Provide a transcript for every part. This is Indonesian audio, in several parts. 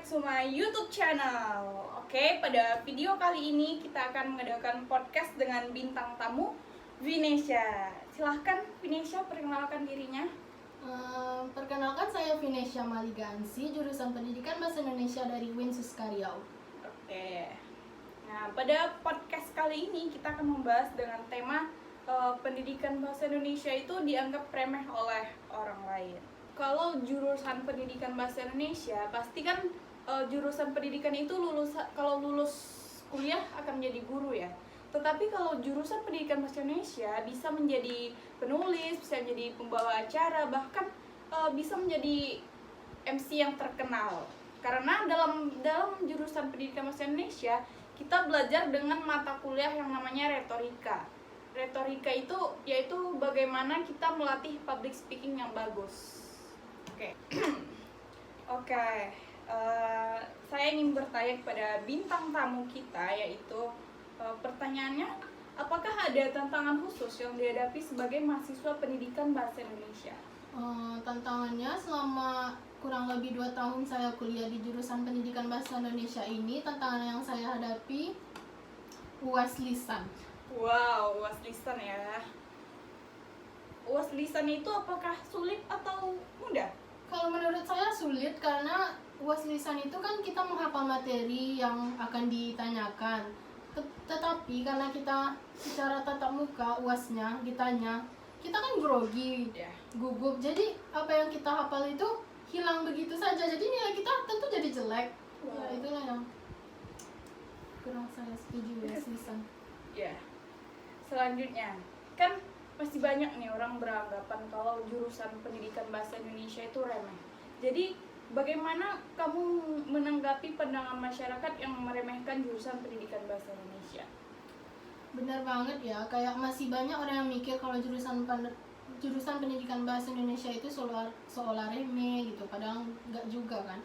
back to my YouTube channel. Oke, pada video kali ini kita akan mengadakan podcast dengan bintang tamu Vinesha. Silahkan Vinesha perkenalkan dirinya. Perkenalkan, saya Vinesha Maligansi, jurusan Pendidikan Bahasa Indonesia dari UIN Suskaryau. Oke. Nah, pada podcast kali ini kita akan membahas dengan tema pendidikan bahasa Indonesia itu dianggap remeh oleh orang lain. Kalau jurusan pendidikan bahasa Indonesia, pasti kan jurusan pendidikan itu kalau lulus kuliah akan menjadi guru ya. Tetapi kalau jurusan pendidikan bahasa Indonesia bisa menjadi penulis, bisa menjadi pembawa acara, bahkan bisa menjadi MC yang terkenal. Karena dalam jurusan pendidikan bahasa Indonesia kita belajar dengan mata kuliah yang namanya retorika. Retorika itu yaitu bagaimana kita melatih public speaking yang bagus. Oke. Saya ingin bertanya kepada bintang tamu kita, yaitu pertanyaannya, apakah ada tantangan khusus yang dihadapi sebagai mahasiswa pendidikan bahasa Indonesia? Tantangannya selama kurang lebih 2 tahun saya kuliah di jurusan Pendidikan Bahasa Indonesia ini, tantangan yang saya hadapi UAS lisan. Wow, UAS lisan ya. UAS lisan itu apakah sulit atau mudah? Kalau menurut saya sulit, karena UAS lisan itu kan kita menghafal materi yang akan ditanyakan. Tetapi karena kita secara tatap muka UASnya ditanya, kita kan grogi, gugup. Jadi apa yang kita hafal itu hilang begitu saja. Jadi nilai kita tentu jadi jelek. Wow. Ya, itulah yang kurang saya setuju UAS lisan. Ya. Selanjutnya, kan masih banyak nih orang beranggapan kalau jurusan pendidikan bahasa Indonesia itu remeh. Jadi bagaimana kamu menanggapi pandangan masyarakat yang meremehkan jurusan pendidikan bahasa Indonesia? Benar banget ya, kayak masih banyak orang yang mikir kalau jurusan pendidikan bahasa Indonesia itu seolah remeh gitu, padahal nggak juga kan.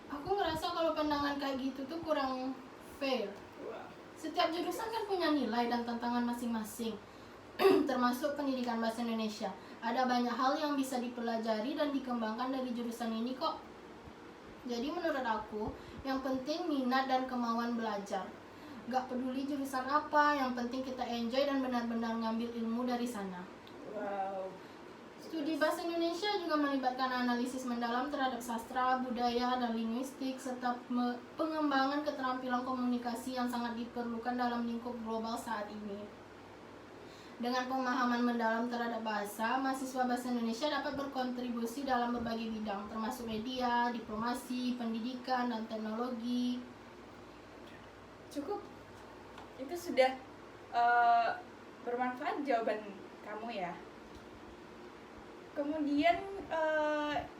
Aku ngerasa kalau pandangan kayak gitu tuh kurang fair. Setiap jurusan kan punya nilai dan tantangan masing-masing. Termasuk pendidikan bahasa Indonesia. Ada banyak hal yang bisa dipelajari dan dikembangkan dari jurusan ini kok. Jadi menurut aku, yang penting minat dan kemauan belajar. Gak peduli jurusan apa, yang penting kita enjoy dan benar-benar ngambil ilmu dari sana. Wow. Studi bahasa Indonesia juga melibatkan analisis mendalam terhadap sastra, budaya, dan linguistik, serta pengembangan keterampilan komunikasi yang sangat diperlukan dalam lingkup global saat ini. Dengan pemahaman mendalam terhadap bahasa, mahasiswa bahasa Indonesia dapat berkontribusi dalam berbagai bidang, termasuk media, diplomasi, pendidikan, dan teknologi. Cukup. Itu sudah bermanfaat jawaban kamu ya. Kemudian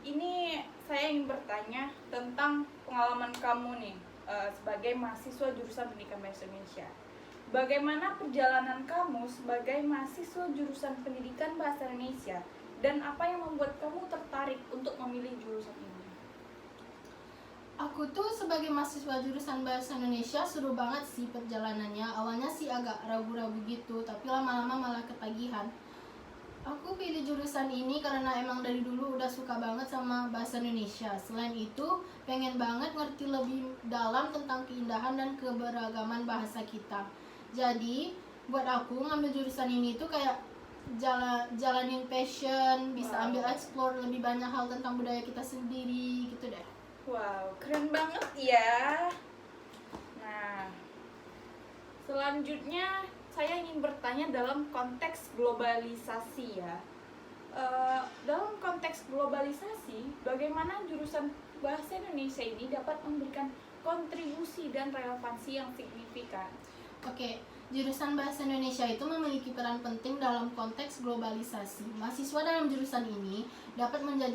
ini saya ingin bertanya tentang pengalaman kamu nih sebagai mahasiswa jurusan pendidikan bahasa Indonesia. Bagaimana perjalanan kamu sebagai mahasiswa jurusan pendidikan bahasa Indonesia dan apa yang membuat kamu tertarik untuk memilih jurusan ini? Aku tuh sebagai mahasiswa jurusan bahasa Indonesia seru banget sih perjalanannya. Awalnya sih agak ragu-ragu gitu, tapi lama-lama malah ketagihan. Aku pilih jurusan ini karena emang dari dulu udah suka banget sama bahasa Indonesia. Selain itu, pengen banget ngerti lebih dalam tentang keindahan dan keberagaman bahasa kita. Jadi, buat aku ngambil jurusan ini tuh kayak jalanin passion, bisa ambil explore lebih banyak hal tentang budaya kita sendiri, gitu deh. Wow, keren banget ya. Nah, selanjutnya saya ingin bertanya dalam konteks globalisasi ya. Dalam konteks globalisasi, bagaimana jurusan bahasa Indonesia ini dapat memberikan kontribusi dan relevansi yang signifikan? Oke, jurusan bahasa Indonesia itu memiliki peran penting dalam konteks globalisasi. Mahasiswa dalam jurusan ini dapat menjadi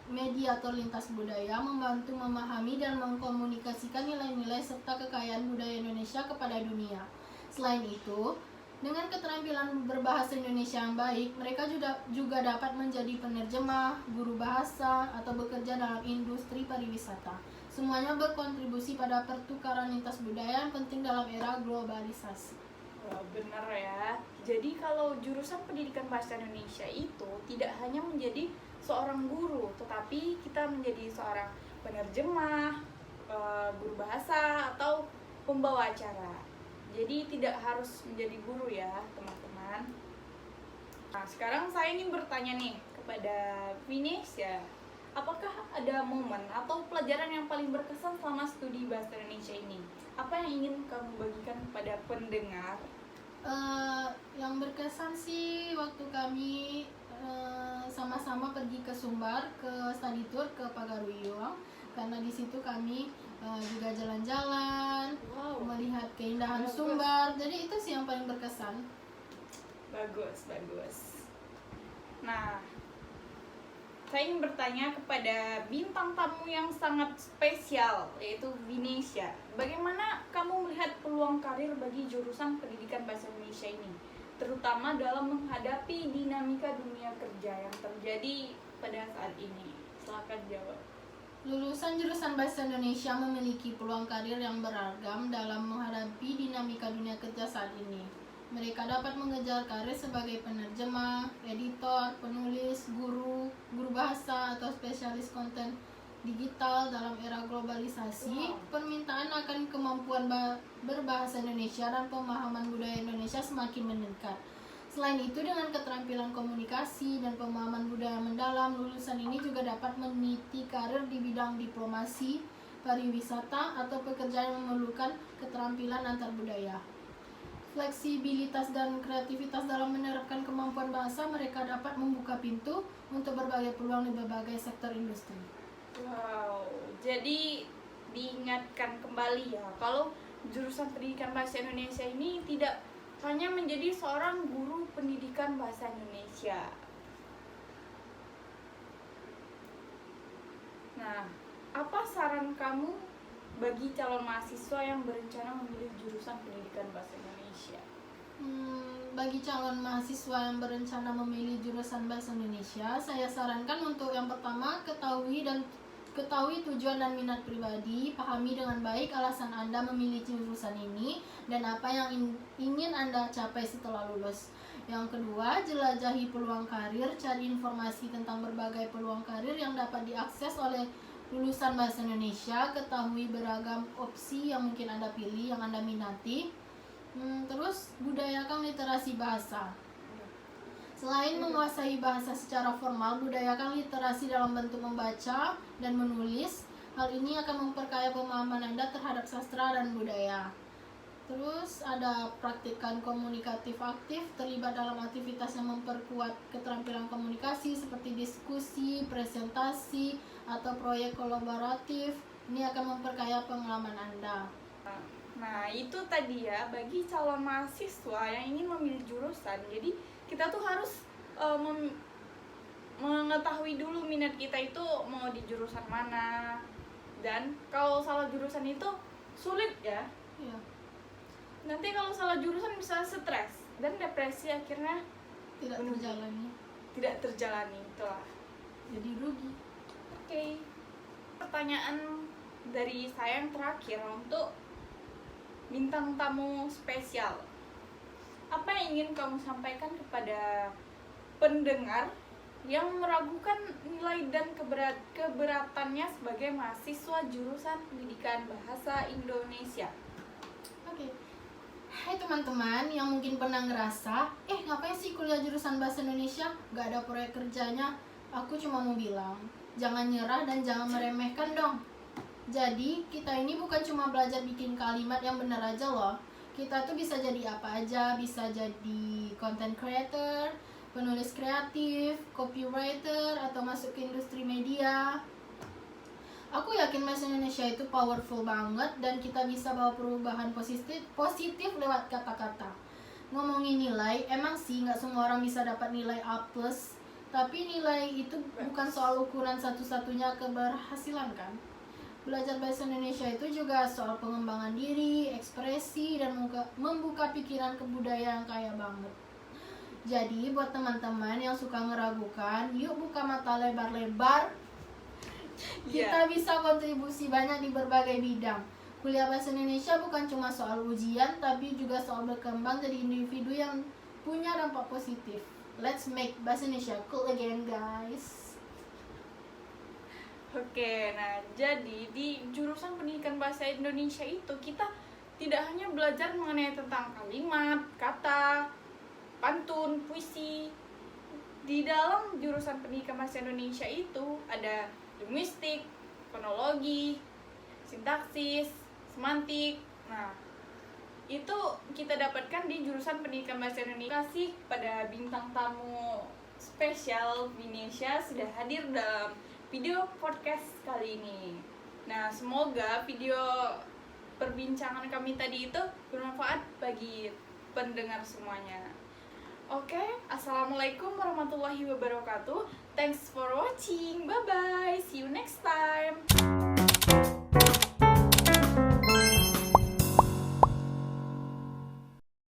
mediator lintas budaya, membantu memahami dan mengkomunikasikan nilai-nilai serta kekayaan budaya Indonesia kepada dunia. Selain itu, dengan keterampilan berbahasa Indonesia yang baik, mereka juga dapat menjadi penerjemah, guru bahasa, atau bekerja dalam industri pariwisata. Semuanya berkontribusi pada pertukaran lintas budaya yang penting dalam era globalisasi. Wah, benar ya. Jadi kalau jurusan pendidikan bahasa Indonesia itu tidak hanya menjadi seorang guru, tetapi kita menjadi seorang penerjemah, guru bahasa atau pembawa acara. Jadi tidak harus menjadi guru ya teman-teman. Nah, sekarang saya ingin bertanya nih kepada Vinesia, apakah ada momen atau pelajaran yang paling berkesan selama studi bahasa Indonesia ini? Apa yang ingin kamu bagikan kepada pendengar? Yang berkesan sih waktu kami sama-sama pergi ke Sumbar, ke study tour ke Pagaruyung, karena di situ kami juga jalan-jalan, melihat keindahan Sumbar. Jadi itu sih yang paling berkesan. Bagus. Nah, saya ingin bertanya kepada bintang tamu yang sangat spesial, yaitu Vinesia. Bagaimana kamu melihat peluang karir bagi jurusan pendidikan bahasa Indonesia ini, terutama dalam menghadapi dinamika dunia kerja yang terjadi pada saat ini? Silakan jawab. Lulusan jurusan bahasa Indonesia memiliki peluang karir yang beragam dalam menghadapi dinamika dunia kerja saat ini. Mereka dapat mengejar karir sebagai penerjemah, editor, penulis, guru bahasa, atau spesialis konten digital dalam era globalisasi. Permintaan akan kemampuan berbahasa Indonesia dan pemahaman budaya Indonesia semakin meningkat. Selain itu, dengan keterampilan komunikasi dan pemahaman budaya mendalam, lulusan ini juga dapat meniti karir di bidang diplomasi, pariwisata, atau pekerjaan yang memerlukan keterampilan antar budaya. Fleksibilitas dan kreativitas dalam menerapkan kemampuan bahasa, mereka dapat membuka pintu untuk berbagai peluang di berbagai sektor industri. Wow, jadi diingatkan kembali ya, kalau jurusan pendidikan bahasa Indonesia ini tidak hanya menjadi seorang guru pendidikan bahasa Indonesia. Nah, apa saran kamu bagi calon mahasiswa yang berencana memilih jurusan pendidikan bahasa Indonesia? Bagi calon mahasiswa yang berencana memilih jurusan bahasa Indonesia, saya sarankan untuk yang pertama, ketahui tujuan dan minat pribadi, pahami dengan baik alasan Anda memilih jurusan ini dan apa yang ingin Anda capai setelah lulus. Yang kedua, jelajahi peluang karir, cari informasi tentang berbagai peluang karir yang dapat diakses oleh lulusan bahasa Indonesia, ketahui beragam opsi yang mungkin Anda pilih, yang Anda minati. Terus, budayakan literasi bahasa. Selain menguasai bahasa secara formal, budayakan literasi dalam bentuk membaca dan menulis. Hal ini akan memperkaya pemahaman Anda terhadap sastra dan budaya. Terus ada praktikkan komunikatif aktif, terlibat dalam aktivitas yang memperkuat keterampilan komunikasi seperti diskusi, presentasi, atau proyek kolaboratif. Ini akan memperkaya pengalaman Anda. Nah, itu tadi ya, bagi calon mahasiswa yang ingin memilih jurusan. Jadi kita tuh harus mengetahui dulu minat kita itu mau di jurusan mana. Dan kalau salah jurusan itu sulit ya. Iya. Nanti kalau salah jurusan bisa stres dan depresi, akhirnya Tidak terjalani. Itulah. Jadi rugi. Oke. Pertanyaan dari saya yang terakhir untuk bintang tamu spesial. Apa yang ingin kamu sampaikan kepada pendengar yang meragukan nilai dan keberatannya sebagai mahasiswa jurusan pendidikan bahasa Indonesia? Oke. Hai teman-teman yang mungkin pernah ngerasa, ngapain sih kuliah jurusan bahasa Indonesia? Gak ada proyek kerjanya. Aku cuma mau bilang, jangan nyerah dan jangan meremehkan dong. Jadi, kita ini bukan cuma belajar bikin kalimat yang benar aja loh. Kita tuh bisa jadi apa aja, bisa jadi content creator, penulis kreatif, copywriter, atau masuk ke industri media. Aku yakin bahasa Indonesia itu powerful banget dan kita bisa bawa perubahan positif lewat kata-kata. Ngomongin nilai, emang sih nggak semua orang bisa dapat nilai A+, tapi nilai itu bukan soal ukuran satu-satunya keberhasilan kan? Belajar bahasa Indonesia itu juga soal pengembangan diri, ekspresi, dan membuka pikiran ke budaya yang kaya banget. Jadi buat teman-teman yang suka ngeragukan, yuk buka mata lebar-lebar. Kita bisa kontribusi banyak di berbagai bidang. Kuliah bahasa Indonesia bukan cuma soal ujian, tapi juga soal berkembang jadi individu yang punya dampak positif. Let's make bahasa Indonesia cool again, guys. Oke, nah jadi di jurusan pendidikan bahasa Indonesia itu kita tidak hanya belajar mengenai tentang kalimat, kata, pantun, puisi. Di dalam jurusan pendidikan bahasa Indonesia itu ada linguistik, fonologi, sintaksis, semantik. Nah, itu kita dapatkan di jurusan pendidikan bahasa Indonesia. Terima kasih pada bintang tamu spesial Vinesia sudah hadir dalam video podcast kali ini. Nah, semoga video perbincangan kami tadi itu bermanfaat bagi pendengar semuanya. Oke, assalamualaikum warahmatullahi wabarakatuh. Thanks for watching. Bye bye. See you next time.